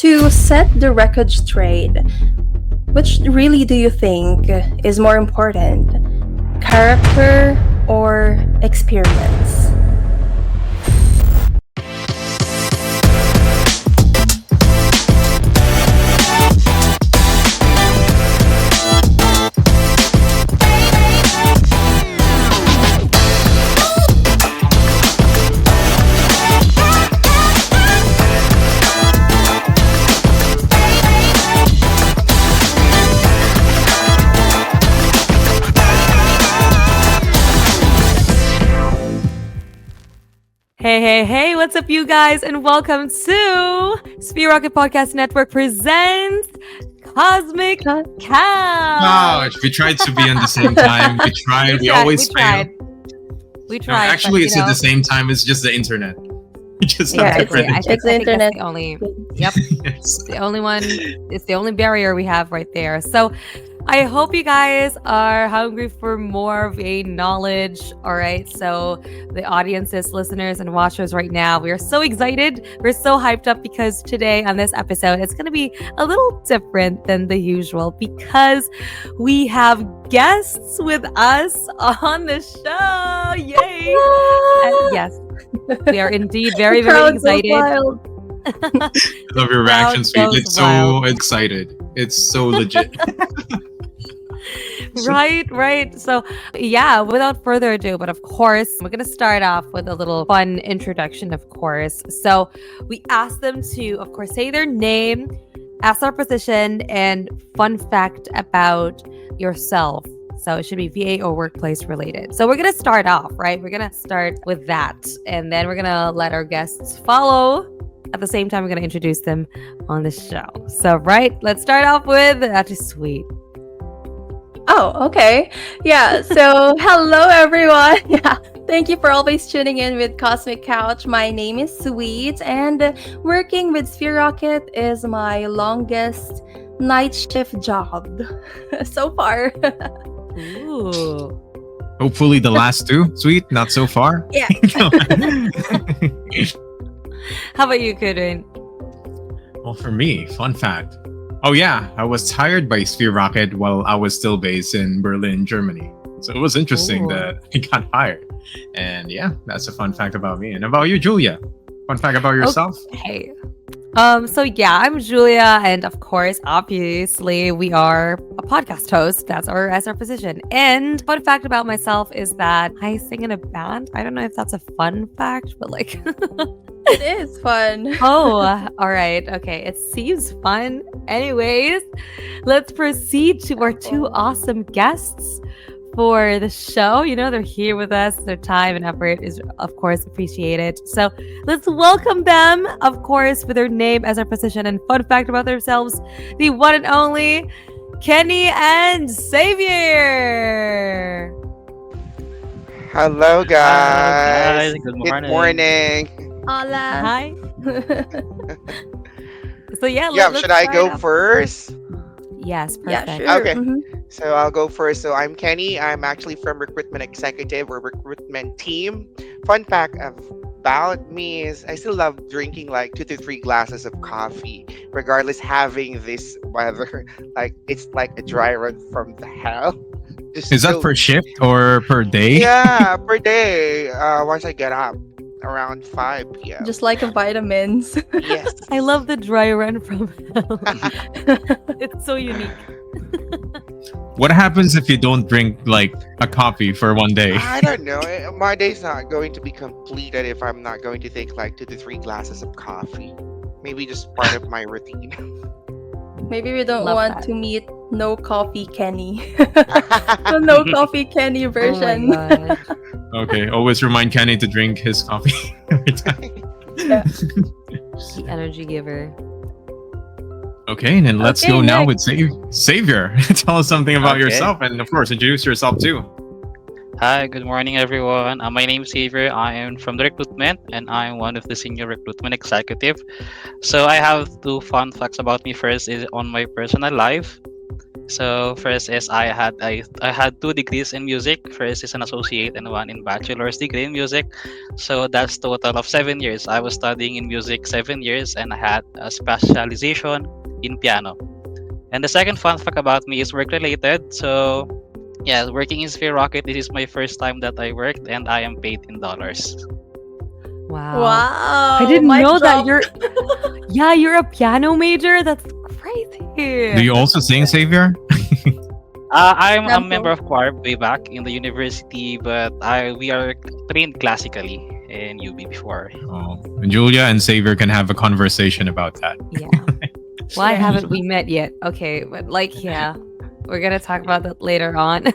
To set the record straight, which really do you think is more important? Character or experience? Hey, what's up, you guys, and welcome to Sphere Rocket Podcast Network presents Cosmic Couch. Gosh, we tried to be on the same time. We always fail. We No, tried. actually, but, it's at the same time. It's just the internet. We just Yeah, have it's different. I think the internet. That's the only. Yep, Yes. the only one. It's the only barrier we have right there. So, I hope you guys are hungry for more of a knowledge. All right. So, the audiences, listeners, and watchers right now, we are so excited. We're so hyped up because today on this episode, it's going to be a little different than the usual because we have guests with us on the show. Yay. And yes, we are indeed very, very Crowd goes excited. wild. Love your reaction, sweet. goes It's wild. so excited. It's so legit. Right. So, yeah, without further ado, but of course, we're going to start off with a little fun introduction, of course. So, we asked them to, of course, say their name, ask their position, and fun fact about yourself. So, it should be VA or workplace related. So, we're going to start off, right? We're going to start with that. And then we're going to let our guests follow. At the same time, we're going to introduce them on the show. So, right, let's start off with that is sweet. Oh, okay. Yeah. So, hello, everyone. Yeah. Thank you for always tuning in with Cosmic Couch. My name is Sweet, and working with Sphere Rocket is my longest night shift job so far. Ooh. Hopefully, the last two, sweet. Not so far. Yeah. How about you, Kudrin? Well, for me, fun fact. Oh yeah, I was hired by Sphere Rocket while I was still based in Berlin, Germany. So it was interesting Ooh. that I got hired. And yeah, that's a fun fact about me. And about you, Julia? Fun fact about yourself? Hey. So yeah, I'm Julia, and of course, obviously, we are a podcast host. That's our position. And fun fact about myself is that I sing in a band. I don't know if that's a fun fact, but like It is fun. oh, all right. Okay. It seems fun. Anyways, let's proceed to our two awesome guests for the show. You know, they're here with us. Their time and effort is, of course, appreciated. So let's welcome them, of course, with their name as our position and fun fact about themselves, the one and only Kenny and Xavier. Hello, guys. Good Good morning. Hola. Hi. So yeah, Yeah, let's should I start go off. first? Yes, Yeah, perfect. sure. Okay. Mhm. So I'll go first. So I'm Kenny. I'm actually from Recruitment Executive or Recruitment Team. Fun fact about me is I still love drinking like 2 to 3 glasses of coffee, regardless having this weather. Like it's like a dry run from the hell. Just Is that so- per shift or per day? Yeah, per day. Once I get up around 5 p.m. Just like a vitamins. Yes. I love the dry run from hell. It's so unique. What happens if you don't drink like a coffee for one day? I don't know. My day's not going to be completed if I'm not going to take like 2 to 3 glasses of coffee. Maybe just part of my routine. Maybe we don't Love want that. to meet No Coffee Kenny. The No Coffee Kenny version. Oh my gosh. Okay, always remind Kenny to drink his coffee every time. The energy giver. Okay, and then let's Okay, go now next. with Savior. Tell us something about Okay. yourself, and of course, introduce yourself too. Hi, good morning, everyone. My name is Xavier. I am from the recruitment, and I am one of the senior recruitment executive. So I have two fun facts about me. First is on my personal life. So first is I had 2 degrees in music. First is an associate and one in bachelor's degree in music. So that's total of 7 years. I was studying in music 7 years, and I had a specialization in piano. And the second fun fact about me is work related. So yeah, working in Sphere Rocket, this is my first time that I worked, and I am paid in dollars. Wow. Wow. I didn't mic know that drop. you're a piano major. That's crazy. Do you also sing, Xavier? I'm a Example. member of choir way back in the university, but we are trained classically in UB before. Oh, Julia and Xavier can have a conversation about that. Yeah. Why Yeah. haven't we met yet? Okay, but yeah, we're gonna talk about that later on.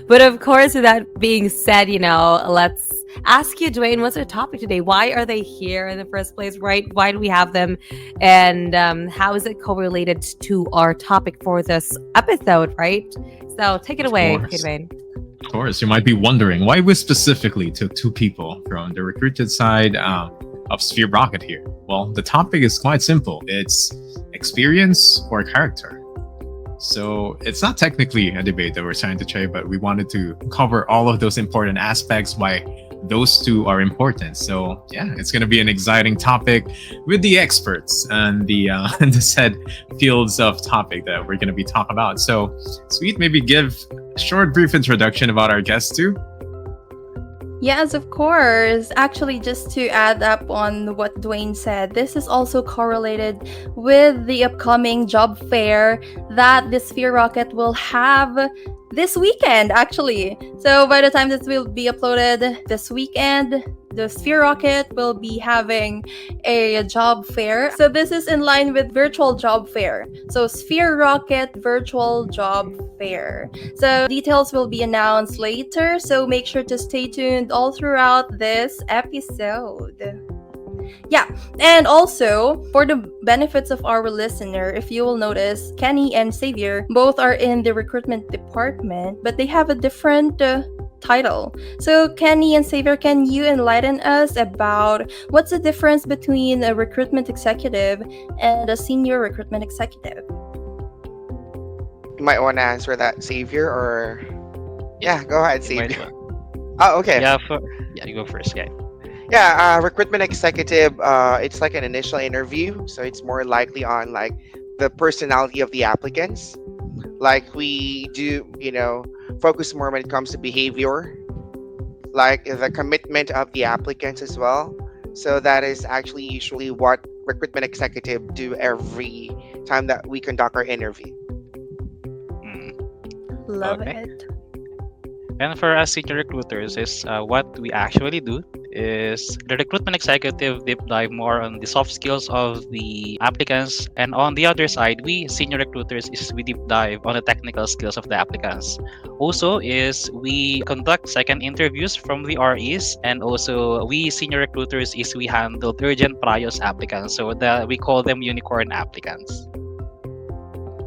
But of course, with that being said, let's ask you, Dwayne, what's our topic today? Why are they here in the first place, right? Why do we have them? And how is it correlated to our topic for this episode, right? So take it Of away, course. Dwayne. Of course, you might be wondering why we specifically took 2 people from the recruited side of Sphere Rocket here. Well, the topic is quite simple. It's experience or character. So it's not technically a debate that we're trying to try, but we wanted to cover all of those important aspects, why those two are important. So yeah, it's going to be an exciting topic with the experts and the and the said fields of topic that we're going to be talking about. So Sweet, maybe give a short, brief introduction about our guests too. Yes, of course. Actually, just to add up on what Dwayne said, this is also correlated with the upcoming job fair that the Sphere Rocket will have this weekend, actually. So by the time this will be uploaded this weekend, the Sphere Rocket will be having a job fair. So this is in line with virtual job fair. So Sphere Rocket virtual job fair. So details will be announced later. So make sure to stay tuned all throughout this episode. Yeah, and also for the benefits of our listener, if you will notice, Kenny and Xavier both are in the recruitment department, but they have a different title. So Kenny and Xavier, can you enlighten us about what's the difference between a recruitment executive and a senior recruitment executive? You might want to answer that, Xavier, or yeah, go ahead, You might Xavier. want- Oh, okay. Yeah, you go first. Yeah. Yeah, recruitment executive. It's like an initial interview, so it's more likely on like the personality of the applicants. Like we do, focus more when it comes to behavior, like the commitment of the applicants as well. So that is actually usually what recruitment executive do every time that we conduct our interview. Mm. Love Okay. it. And for us senior recruiters, is what we actually do is the recruitment executive deep dive more on the soft skills of the applicants, and on the other side, we senior recruiters is we deep dive on the technical skills of the applicants. Also, is we conduct second interviews from the REs, and also we senior recruiters is we handle urgent priors applicants, so we call them unicorn applicants.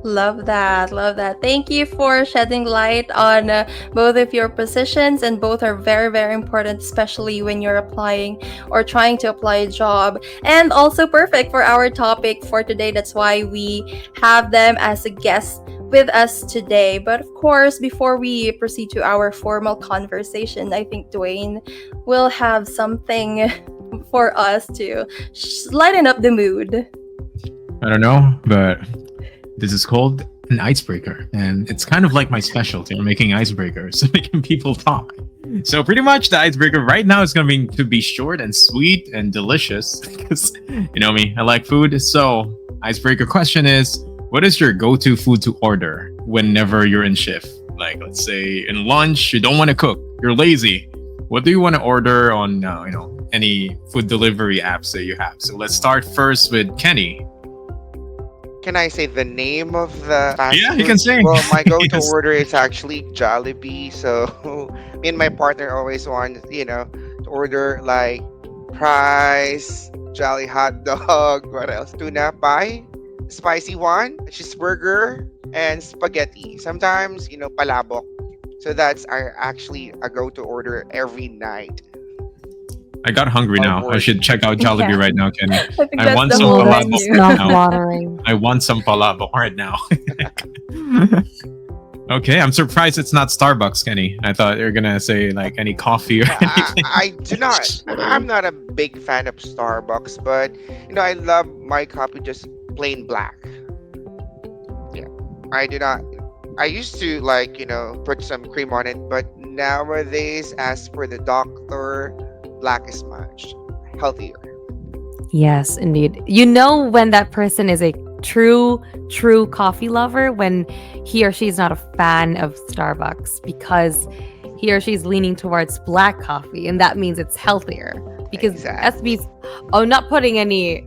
Love that. Love that. Thank you for shedding light on both of your positions, and both are very, very important, especially when you're applying or trying to apply a job. And also perfect for our topic for today. That's why we have them as a guest with us today. But of course, before we proceed to our formal conversation, I think Dwayne will have something for us to lighten up the mood. I don't know, but this is called an icebreaker, and it's kind of like my specialty. I'm making icebreakers, making people talk. So pretty much the icebreaker right now is going to be short and sweet and delicious because you know me, I like food. So icebreaker question is, what is your go-to food to order whenever you're in shift? Like let's say in lunch, you don't want to cook, you're lazy. What do you want to order on any food delivery apps that you have? So let's start first with Kenny. Can I say the name of the fast Yeah, you food? can say. Well, my go-to Yes. order is actually Jollibee. So me and my partner always want, to order like fries, Jolly hot dog, what else? Tuna pie, spicy one, cheeseburger, and spaghetti. Sometimes, palabok. So that's our actually a go-to order every night. I got hungry Oh, now. I boy. should check out Jollibee Yeah. right now, Kenny. I think I that's want the some whole palabok. menu. Now. Mouth watering. I want some palabok right now. Okay, I'm surprised it's not Starbucks, Kenny. I thought you were gonna say like any coffee or anything. I do not. I'm not a big fan of Starbucks, but I love my coffee just plain black. Yeah, I do not. I used to put some cream on it, but nowadays, as per the doctor, black is much healthier. Yes, indeed. You know when that person is a true coffee lover when he or she is not a fan of Starbucks because he or she's leaning towards black coffee, and that means it's healthier. Because Exactly. SB's, oh, not putting any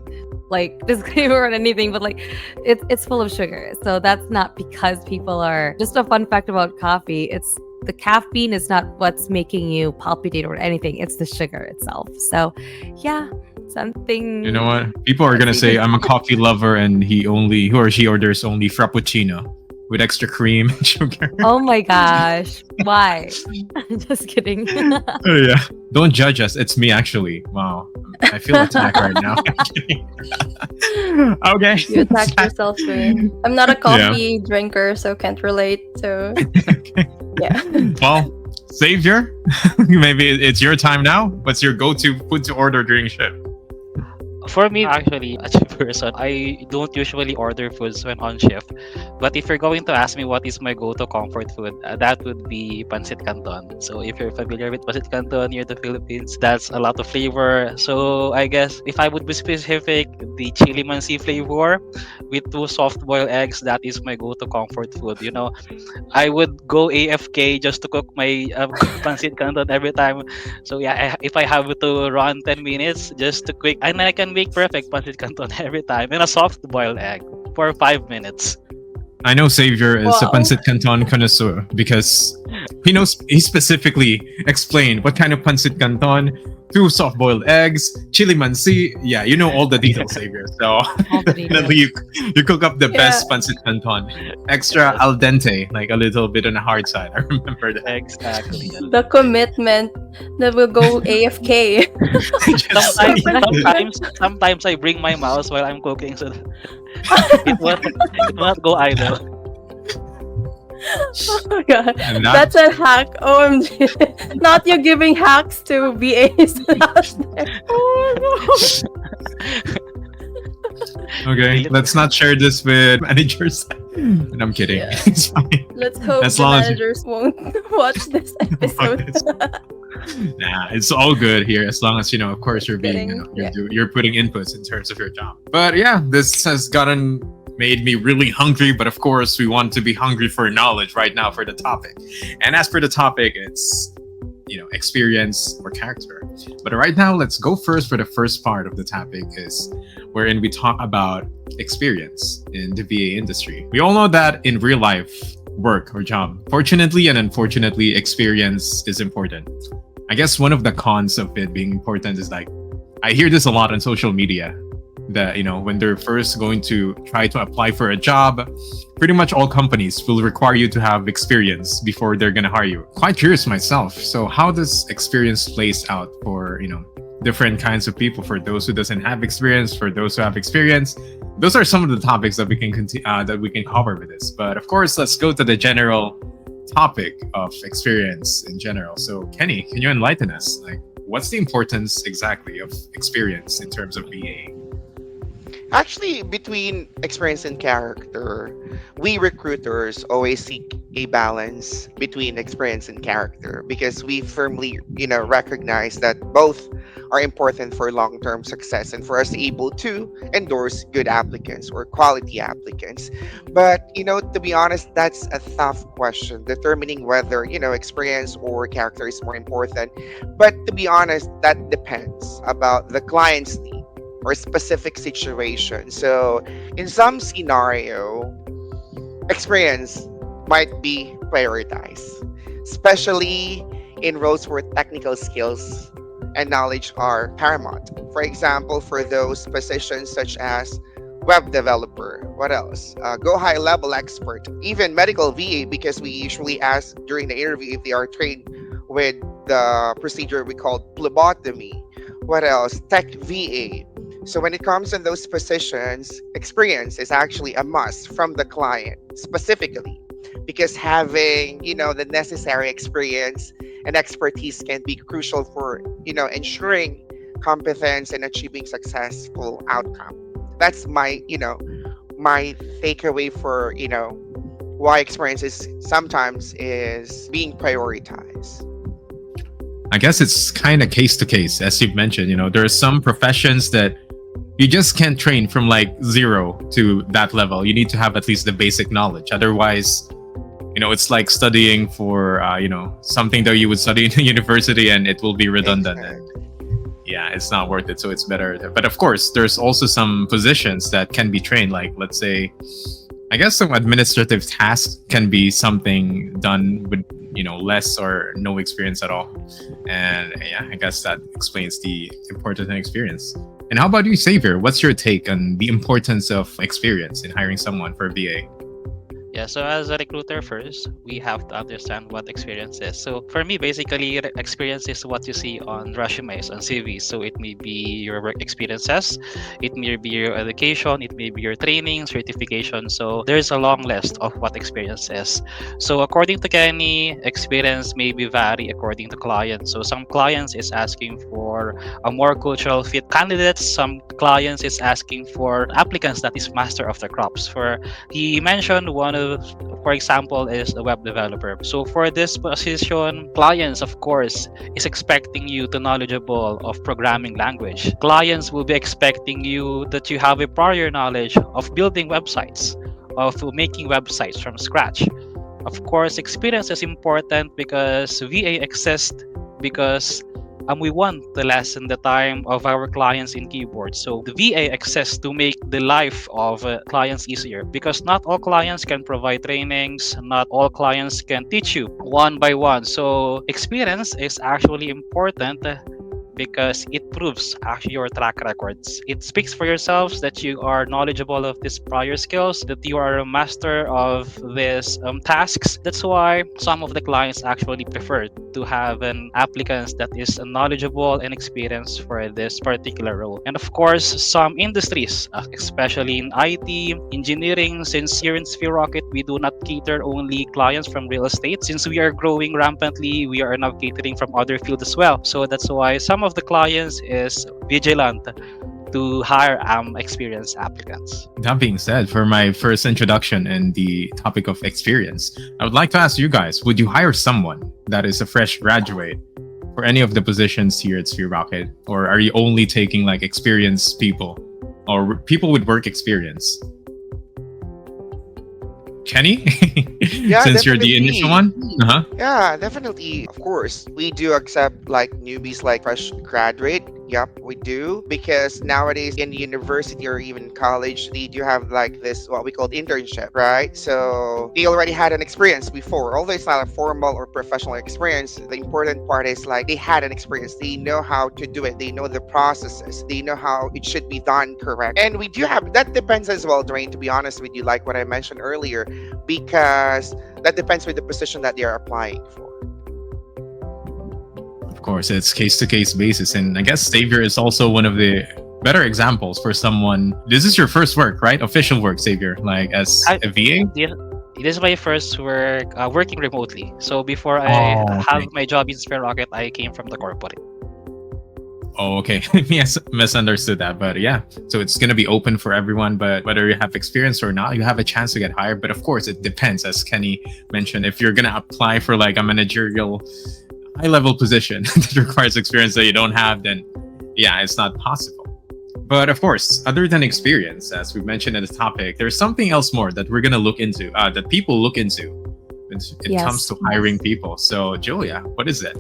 like disclaimer on anything, but like it's full of sugar. So that's not because people are. Just a fun fact about coffee: it's the caffeine is not what's making you palpitate or anything. It's the sugar itself. So, yeah, something. You know what? People are gonna Let's see say this- I'm a coffee lover, and he or she orders only frappuccino with extra cream and sugar. Oh my gosh. Why? Just kidding. Oh, yeah. Don't judge us. It's me actually. Wow. I feel attacked right now. Okay. You attacked yourself, Wayne. I'm not a coffee drinker, so can't relate. So yeah. Well, Savior, maybe it's your time now. What's your go-to food to order during shift? For me, actually, as a person, I don't usually order foods when on shift. But if you're going to ask me what is my go-to comfort food, that would be pancit canton. So if you're familiar with pancit canton here in the Philippines, that's a lot of flavor. So I guess if I would be specific, the chili mansi flavor with two soft-boiled eggs, that is my go-to comfort food. I would go AFK just to cook my pancit canton every time. So yeah, if I have to run 10 minutes just to quick, and I can make perfect pancit canton every time in a soft boiled egg for 5 minutes. I know Savior is a Wow. pancit canton connoisseur because he specifically explained what kind of pancit canton, two soft-boiled eggs, chili mansi. Yeah, you know all the details, Savior. So All the details. definitely you cook up the Yeah. best pancit canton. Extra Yes. al dente, like a little bit on the hard side. I remember that. Exactly. The commitment that will go AFK. Just Sometimes, saying. sometimes I bring my mouse while I'm cooking, so that it won't go idle. Oh my god. And that- That's a hack. OMG. Not you giving hacks to BAs out there. Okay, let's not share this with managers. And I'm kidding. Yeah. It's fine. Let's hope As the long as- managers won't watch this episode. Nah, it's all good here as long as of course you're being Kidding. you're putting inputs in terms of your job. But yeah, this has made me really hungry, but of course we want to be hungry for knowledge right now for the topic. And as for the topic, it's experience or character. But right now, let's go first for the first part of the topic is wherein we talk about experience in the VA industry. We all know that in real life work or job, fortunately and unfortunately, experience is important. I guess one of the cons of it being important is like I hear this a lot on social media that when they're first going to try to apply for a job, pretty much all companies will require you to have experience before they're going to hire you. Quite curious myself. So how does experience plays out for different kinds of people? For those who doesn't have experience, for those who have experience, those are some of the topics that we can that we can cover with this. But of course, let's go to the general topic of experience in general. So Kenny, can you enlighten us? Like, what's the importance exactly of experience in terms of VA? Actually, between experience and character, we recruiters always seek a balance between experience and character because we firmly, recognize that both are important for long-term success and for us able to endorse good applicants or quality applicants. But, to be honest, that's a tough question, determining whether, experience or character is more important. But to be honest, that depends about the client's need or specific situation. So in some scenario, experience might be prioritized, especially in roles where technical skills and knowledge are paramount. For example, for those positions such as web developer, what else? Go high level expert, even medical VA, because we usually ask during the interview if they are trained with the procedure we call phlebotomy. What else? Tech VA, So when it comes to those positions, experience is actually a must from the client specifically, because having, the necessary experience and expertise can be crucial for, ensuring competence and achieving successful outcome. That's my takeaway for, why experience is sometimes is being prioritized. I guess it's kind of case to case, as you've mentioned. There are some professions that you just can't train from like zero to that level. You need to have at least the basic knowledge. Otherwise, it's like studying for, something that you would study in a university and it will be redundant. And yeah, it's not worth it. So it's better. But of course, there's also some positions that can be trained. Like, let's say, I guess some administrative tasks can be something done with, less or no experience at all. And yeah, I guess that explains the importance and experience. And how about you, Xavier? What's your take on the importance of experience in hiring someone for VA? Yeah, so as a recruiter first, we have to understand what experience is. So for me, basically, experience is what you see on resumes, on CVs. So it may be your work experiences, it may be your education, it may be your training, certification. So there's a long list of what experience is. So according to Kenny, experience may be vary according to client. So some clients is asking for a more cultural fit candidates. Some clients is asking for applicants that is master of the crops. He mentioned one of, for example, is a web developer. So for this position, clients, of course, is expecting you to knowledgeable of programming language. Clients will be expecting you that you have a prior knowledge of building websites, of making websites from scratch. Of course, experience is important because VA exists because we want to lessen the time of our clients in keyboard. So the VA exists to make the life of clients easier, because not all clients can provide trainings, not all clients can teach you one by one. So experience is actually important because it proves actually your track records. It speaks for yourselves that you are knowledgeable of these prior skills, that you are a master of these tasks. That's why some of the clients actually prefer to have an applicant that is knowledgeable and experienced for this particular role. And of course, some industries, especially in IT, engineering, since here in Sphere Rocket, we do not cater only clients from real estate. Since we are growing rampantly, we are now catering from other fields as well. So that's why some of the clients is vigilant to hire experienced applicants. That being said, for my first introduction in the topic of experience, I would like to ask you guys, would you hire someone that is a fresh graduate for any of the positions here at Sphere Rocket? Or are you only taking like experienced people or people with work experience? Kenny? Yeah, Since you're the definitely. initial one? Uh-huh. Yeah, definitely. Of course, we do accept like newbies, like fresh graduate. Yep, we do, because nowadays in university or even college, they do have like this what we call internship, right? So they already had an experience before. Although it's not a formal or professional experience, the important part is like they had an experience. They know how to do it. They know the processes. They know how it should be done correct. And we do have that depends as well, Dwayne. To be honest with you, like what I mentioned earlier, because that depends with the position that they are applying for. Of course, it's case to case basis. And I guess Xavier is also one of the better examples for someone. This is your first work, right? Official work, Xavier, like as a VA? This is my first work working remotely. So before I have okay. my job in Sphere Rocket, I came from the corporate. Oh, okay. Yes, misunderstood that. But yeah, so it's going to be open for everyone. But whether you have experience or not, you have a chance to get hired. But of course, it depends, as Kenny mentioned. If you're going to apply for like a managerial high level position that requires experience that you don't have, then yeah, it's not possible. But of course, other than experience, as we mentioned in the topic, there's something else more that we're going to look into, that people look into when it Yes. comes to hiring people. So, Julia, what is it?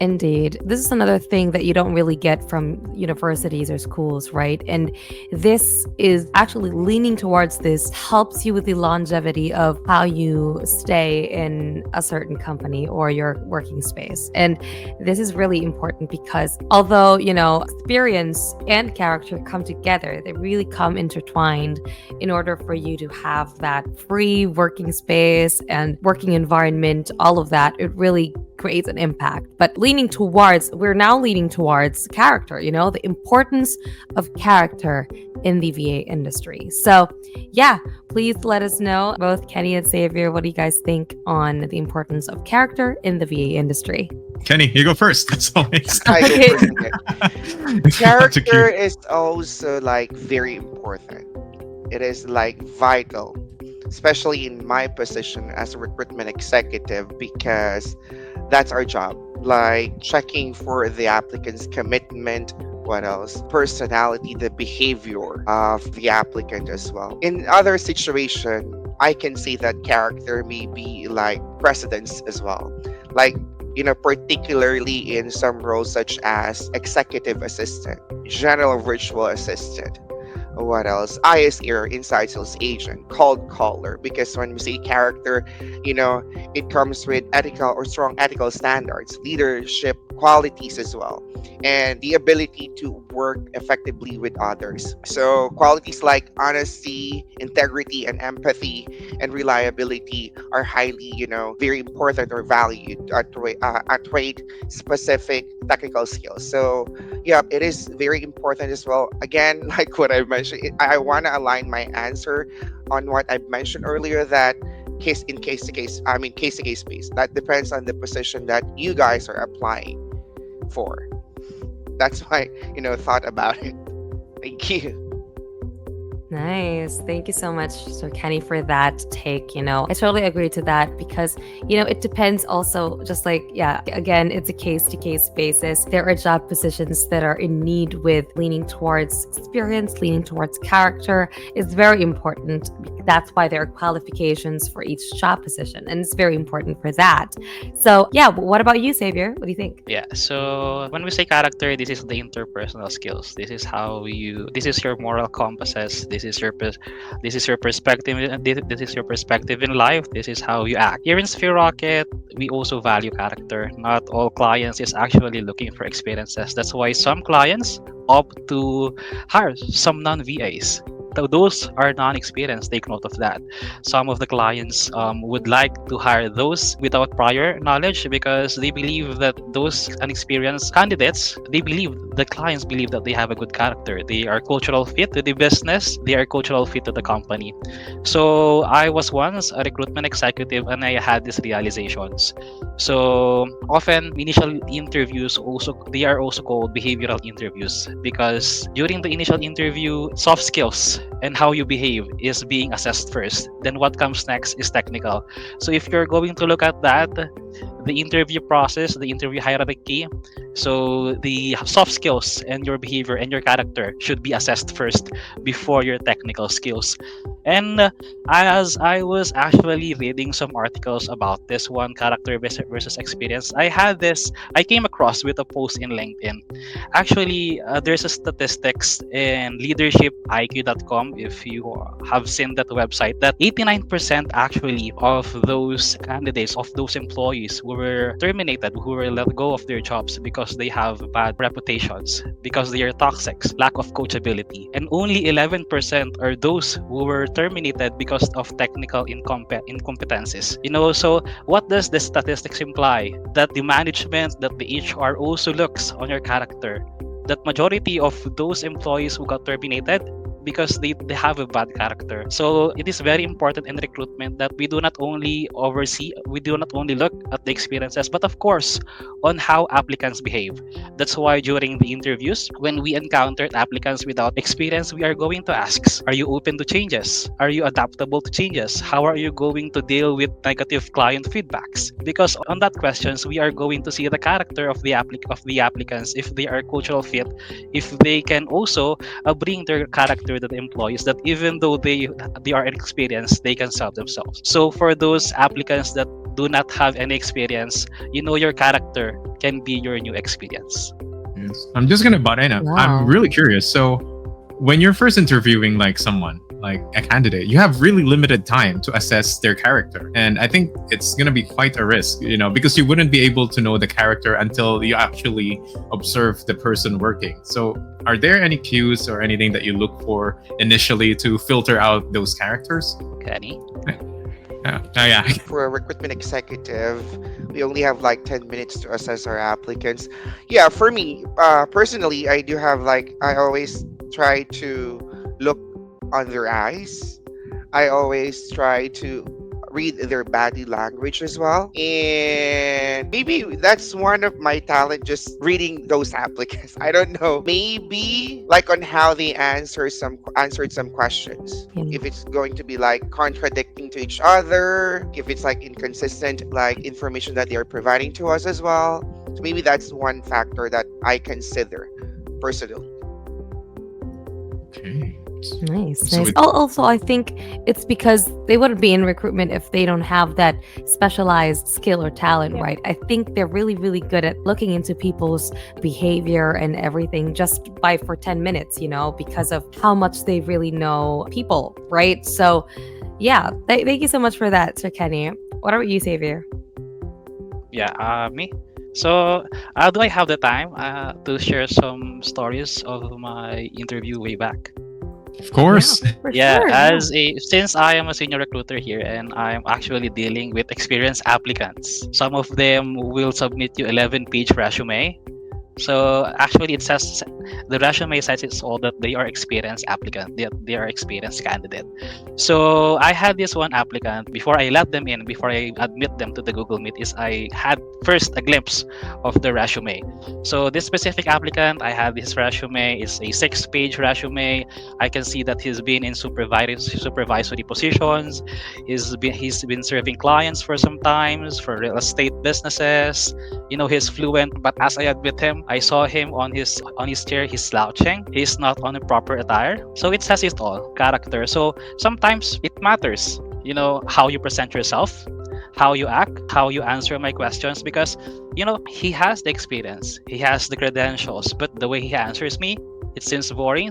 Indeed. This is another thing that you don't really get from universities or schools, right? And this is actually leaning towards this, helps you with the longevity of how you stay in a certain company or your working space. And this is really important because although, experience and character come together, they really come intertwined in order for you to have that free working space and working environment, all of that. It really creates an impact. But we're now leaning towards character, the importance of character in the VA industry. So yeah, please let us know, both Kenny and Xavier, what do you guys think on the importance of character in the VA industry? Kenny, you go first. That's always. I go Okay. first again. Character is also like very important. It is like vital, especially in my position as a recruitment executive, because that's our job. Like checking for the applicant's commitment, what else? Personality, the behavior of the applicant as well. In other situation, I can say that character may be like precedence as well. Like, particularly in some roles such as executive assistant, general virtual assistant, what else? ISR, inside sales agent, cold caller. Because when we say character, it comes with ethical or strong ethical standards, leadership qualities as well, and the ability to work effectively with others. So qualities like honesty, integrity, and empathy and reliability are highly, very important or valued at rate specific technical skills. So yeah, it is very important as well. Again, like what I mentioned, I want to align my answer on what I mentioned earlier, that case to case basis. That depends on the position that you guys are applying for. That's my, thought about it. Thank you. Nice. Thank you so much, Sir Kenny, for that take. I totally agree to that because, it depends also, just like, yeah, again, it's a case to case basis. There are job positions that are in need with leaning towards experience, leaning towards character. It's very important. That's why there are qualifications for each job position, and it's very important for that. So, yeah, what about you, Xavier? What do you think? Yeah, so when we say character, this is the interpersonal skills. This is your moral compasses. This is your perspective. This is your perspective in life. This is how you act. Here in Sphere Rocket, we also value character. Not all clients is actually looking for experiences. That's why some clients opt to hire some non-VAs. Those are non-experienced. Take note of that. Some of the clients would like to hire those without prior knowledge because they believe that those unexperienced candidates, the clients believe that they have a good character. They are cultural fit to the business. They are cultural fit to the company. So I was once a recruitment executive and I had these realizations. So often initial interviews they are also called behavioral interviews because during the initial interview, soft skills and how you behave is being assessed first. Then what comes next is technical. So if you're going to look at that, the interview process, the interview hierarchy, so the soft skills and your behavior and your character should be assessed first before your technical skills. And as I was actually reading some articles about this one, character versus experience, I came across with a post in LinkedIn. Actually, there's a statistics in leadershipiq.com, if you have seen that website, that 89% actually of those candidates, of those employees who were terminated, who were let go of their jobs because they have bad reputations, because they are toxic, lack of coachability. And only 11% are those who were terminated because of technical incompetencies. So what does the statistics imply? That the management, that the HR also looks on your character. That majority of those employees who got terminated because they have a bad character. So it is very important in recruitment that we do not only look at the experiences, but of course on how applicants behave. That's why during the interviews, when we encountered applicants without experience, we are going to ask, are you open to changes? Are you adaptable to changes? How are you going to deal with negative client feedbacks? Because on that questions, we are going to see the character of the applicants, if they are cultural fit, if they can also bring their character to the employees, that even though they are inexperienced, they can sell themselves. So for those applicants that do not have any experience, your character can be your new experience. Yes. I'm just gonna butt in. Wow. I'm really curious. So when you're first interviewing like someone, like a candidate, you have really limited time to assess their character. And I think it's going to be quite a risk, because you wouldn't be able to know the character until you actually observe the person working. So are there any cues or anything that you look for initially to filter out those characters? Kenny? Yeah. For a recruitment executive, we only have like 10 minutes to assess our applicants. Yeah, for me, personally, I do have like, I always try to look on their eyes. I always try to read their body language as well. And maybe that's one of my talent, just reading those applicants. I don't know. Maybe like on how they answered some questions. Yeah. If it's going to be like contradicting to each other, if it's like inconsistent like information that they are providing to us as well. So maybe that's one factor that I consider personally. Okay. Nice, So nice. it- Also, I think it's because they wouldn't be in recruitment if they don't have that specialized skill or talent, right? I think they're really, really good at looking into people's behavior and everything just by for 10 minutes, because of how much they really know people, right? So, yeah, thank you so much for that, Sir Kenny. What about you, Xavier? Yeah, me. So, do I have the time to share some stories of my interview way back? Of course. For Yeah, sure, since I am a senior recruiter here and I'm actually dealing with experienced applicants. Some of them will submit you 11-page resume. So actually, it says the resume says it's all that they are experienced applicant, they are experienced candidate. So I had this one applicant before I let them in, before I admit them to the Google Meet, is I had first a glimpse of the resume. So this specific applicant, I had his resume is a 6-page resume. I can see that he's been in supervisory positions. He's been serving clients for some times for real estate businesses. He's fluent, but as I admit him, I saw him on his chair, he's slouching. He's not on a proper attire. So it says it all, character. So sometimes it matters, how you present yourself, how you act, how you answer my questions, because he has the experience, he has the credentials, but the way he answers me, it seems boring,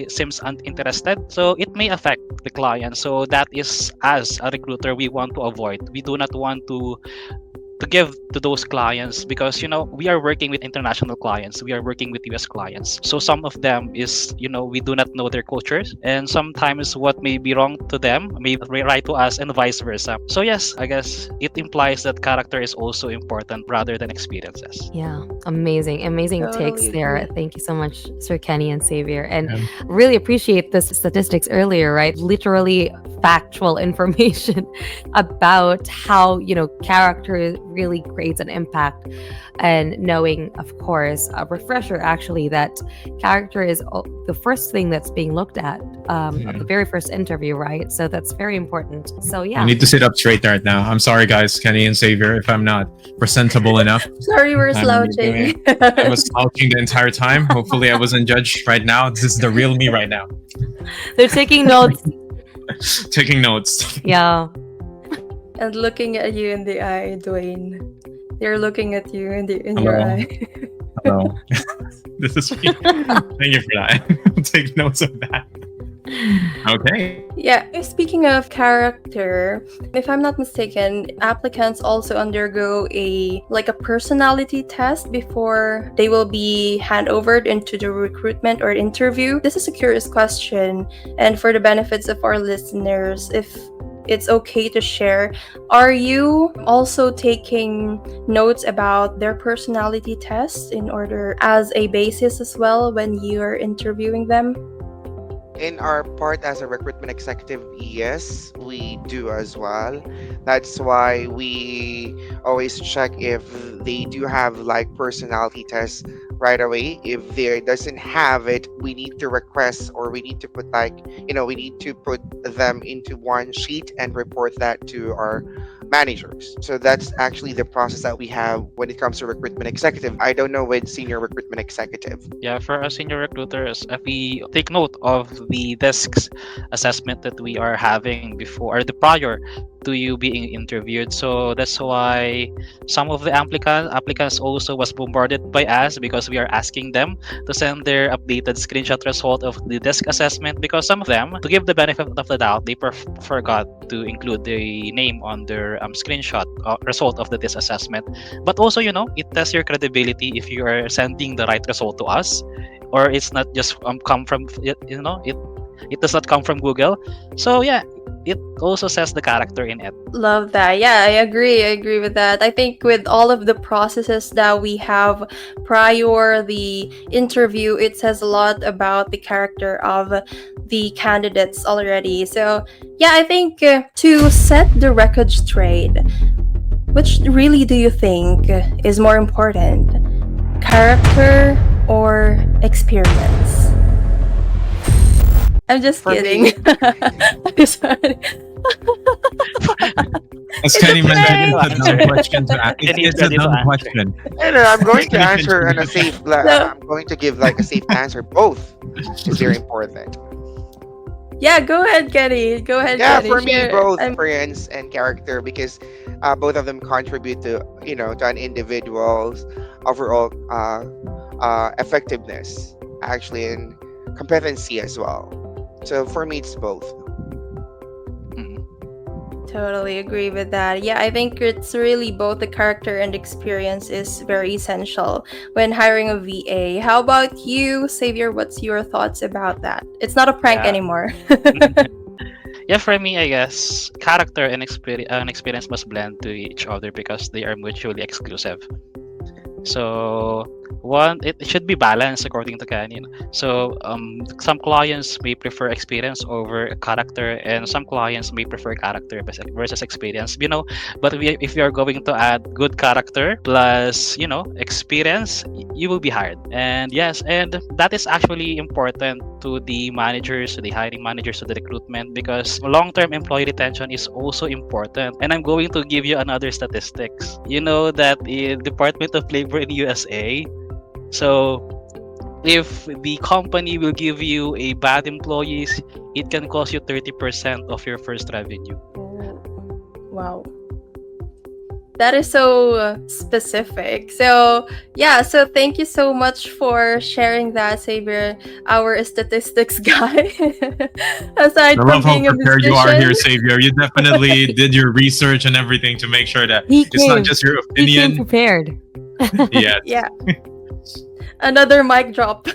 seems uninterested. So it may affect the client. So that is, as a recruiter, we want to avoid. We do not want to give to those clients, because we are working with international clients, we are working with US clients, so some of them is we do not know their cultures, and sometimes what may be wrong to them may be right to us, and vice versa. So yes, I guess it implies that character is also important rather than experiences. Yeah, amazing takes Totally there. agree. Thank you so much, Sir Kenny and Xavier, and Yeah. really appreciate the statistics earlier, right? Literally factual information about how character really creates an impact, and knowing, of course, a refresher actually that character is the first thing that's being looked at at the very first interview, right? So that's very important. So You yeah, need to sit up straight right now. I'm sorry, guys, Kenny and Xavier, if I'm not presentable enough. Sorry, we're I'm slouching. I was slouching the entire time. Hopefully, I wasn't judged right now. This is the real me right now. they're taking notes. Taking notes. Yeah. And looking at you in the eye, Dwayne. They're looking at you in your Hello. eye. Hello. This is me. Thank you for that. I'll take notes of that. Okay. Yeah, speaking of character, if I'm not mistaken, applicants also undergo a personality test before they will be handovered into the recruitment or interview. This is a curious question, and for the benefits of our listeners, if it's okay to share, are you also taking notes about their personality tests in order as a basis as well when you are interviewing them? In our part as a recruitment executive, yes, we do as well. That's why we always check if they do have like personality tests right away. If they doesn't have it, we need to request, or we need to put we need to put them into one sheet and report that to our managers. So that's actually the process that we have when it comes to recruitment executive. I don't know with senior recruitment executive. Yeah, for us senior recruiters, if we take note of the discs assessment that we are having before, or the prior to you being interviewed. So that's why some of the applicants also was bombarded by us, because we are asking them to send their updated screenshot result of the desk assessment, because some of them, to give the benefit of the doubt, they forgot to include the name on their screenshot result of the desk assessment. But also, it tests your credibility if you are sending the right result to us, or it's not just come from it does not come from Google. So yeah, it also says the character in it. Love that. Yeah, I agree. I agree with that. I think with all of the processes that we have prior the interview, it says a lot about the character of the candidates already. So, yeah, I think to set the record straight, which really do you think is more important? Character or experience? I'm just For kidding. me- I'm sorry. As It's Kenny a mentioned, prank. it's a dumb question to ask. Kenny is It's a ready to dumb answer. question. No, I'm going to Kenny answer on a mentioned- safe. No. I'm going to give like a safe answer. Both is very important. Yeah, go ahead, Kenny. Go ahead, Yeah, Kenny. for me, Share- both I'm- experience and character, because both of them contribute to to an individual's overall effectiveness, actually, and competency as well. So for me, it's both. Mhm. Totally agree with that. Yeah, I think it's really both the character and experience is very essential when hiring a VA. How about you, Xavier? What's your thoughts about that? It's not a prank Yeah. anymore. Yeah, for me, I guess character and experience must blend to each other because they are mutually exclusive. So it should be balanced according to Canyon. So some clients may prefer experience over character, and some clients may prefer character versus experience. But if you are going to add good character plus experience, you will be hired. And yes, and that is actually important to the managers, to the hiring managers, to the recruitment, because long-term employee retention is also important. And I'm going to give you another statistics. You know that in Department of Labor in USA, so if the company will give you a bad employees, it can cost you 30% of your first revenue. Wow. That is so specific. So, yeah, so thank you so much for sharing that, Xavier, our statistics guy. Aside I from love how being a prepared you are here, musician. Xavier. You definitely did your research and everything to make sure that He it's not came. just your He came opinion. prepared. Yeah. Yeah. Another mic drop.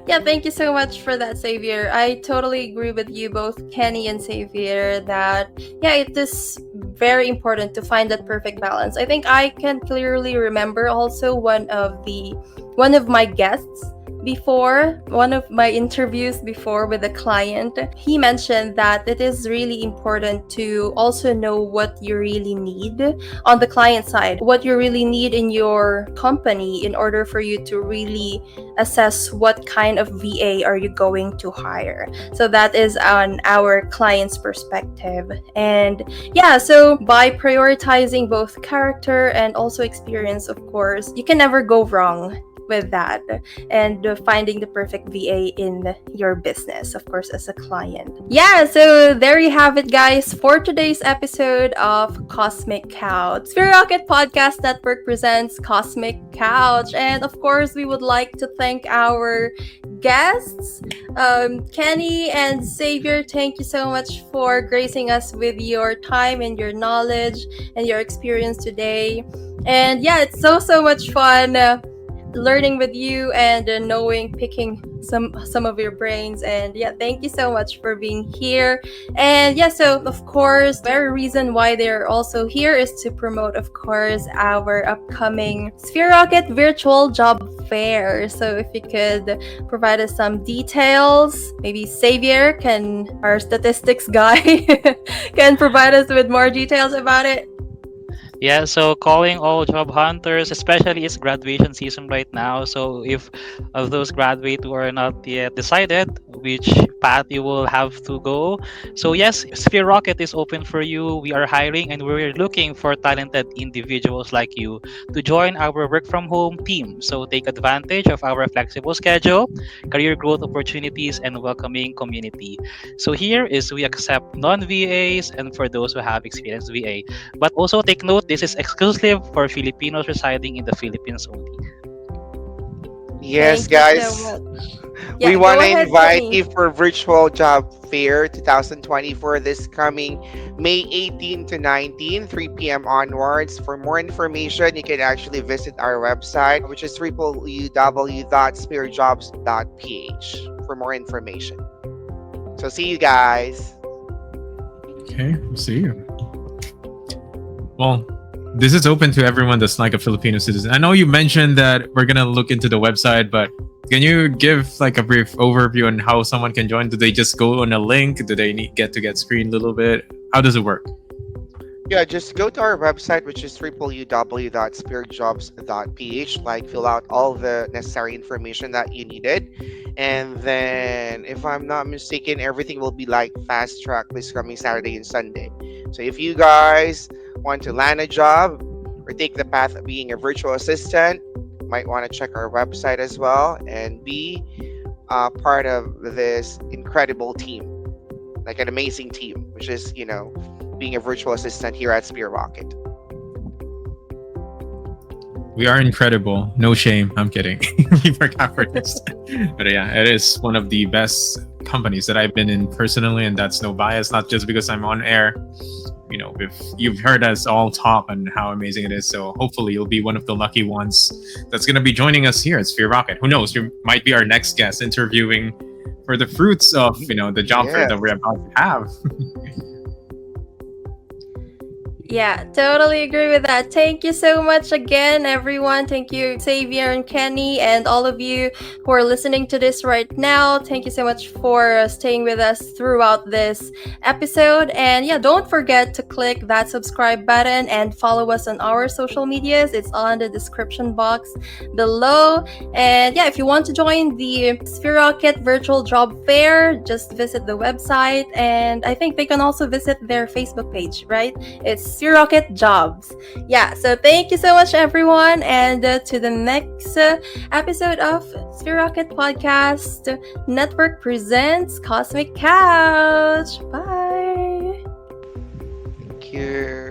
Yeah, thank you so much for that, Xavier. I totally agree with you, both Kenny and Xavier, that yeah, it is very important to find that perfect balance. I think I can clearly remember also one of my guests before, one of my interviews before with a client. He mentioned that it is really important to also know what you really need on the client side, what you really need in your company in order for you to really assess what kind of VA are you going to hire. So that is on our client's perspective. And yeah, so by prioritizing both character and also experience, of course, you can never go wrong with that, and finding the perfect VA in your business, of course, as a client. Yeah, so there you have it, guys, for today's episode of Cosmic Couch. Sphere Rocket Podcast Network presents Cosmic Couch, and of course, we would like to thank our guests, Kenny and Xavier. Thank you so much for gracing us with your time and your knowledge and your experience today. And yeah, it's so much fun learning with you and picking some of your brains. And yeah, thank you so much for being here. And yeah, so of course, very reason why they're also here is to promote, of course, our upcoming Sphere Rocket virtual job fair. So if you could provide us some details, maybe Xavier, our statistics guy, can provide us with more details about it. Yeah, so calling all job hunters, especially it's graduation season right now. So if of those graduate who are not yet decided which path you will have to go, so yes, Sphere Rocket is open for you. We are hiring and we're looking for talented individuals like you to join our work from home team. So take advantage of our flexible schedule, career growth opportunities, and welcoming community. So here is we accept non-VAs and for those who have experienced VA. But also take note, this is exclusive for Filipinos residing in the Philippines only. Yes, Thank you guys. so much. We Yeah, want go to ahead, invite Kenny. you for Virtual Job Fair 2024 this coming May 18 to 19, 3 p.m. onwards. For more information, you can actually visit our website, which is www.spearjobs.ph for more information. So see you guys. Okay, we'll see. Well, this is open to everyone that's like a Filipino citizen. I know you mentioned that we're gonna look into the website, but can you give like a brief overview on how someone can join? Do they just go on a link? Do they get screened a little bit? How does it work? Yeah, just go to our website, which is www.spiritjobs.ph. Like, fill out all the necessary information that you needed, and then, if I'm not mistaken, everything will be like fast track this coming Saturday and Sunday. So if you guys want to land a job or take the path of being a virtual assistant, might want to check our website as well and be part of this incredible team, like an amazing team, which is, being a virtual assistant here at Spear Rocket. We are incredible. No shame. I'm kidding. We work out for this. But yeah, it is one of the best companies that I've been in personally, and that's no bias, not just because I'm on air. If you've heard us all talk on how amazing it is, so hopefully you'll be one of the lucky ones that's going to be joining us here at Sphere Rocket. Who knows? You might be our next guest interviewing for the fruits of the job fair that we're about to have. Yeah, totally agree with that. Thank you so much again, everyone. Thank you, Xavier and Kenny, and all of you who are listening to this right now. Thank you so much for staying with us throughout this episode. And yeah, don't forget to click that subscribe button and follow us on our social medias. It's on the description box below. And yeah, if you want to join the Sphere Rocket Virtual Job Fair, just visit the website. And I think they can also visit their Facebook page, right? It's Sphere Rocket Jobs. Yeah, so thank you so much, everyone, and to the next episode of Sphere Rocket Podcast Network presents Cosmic Couch. Bye. Thank you.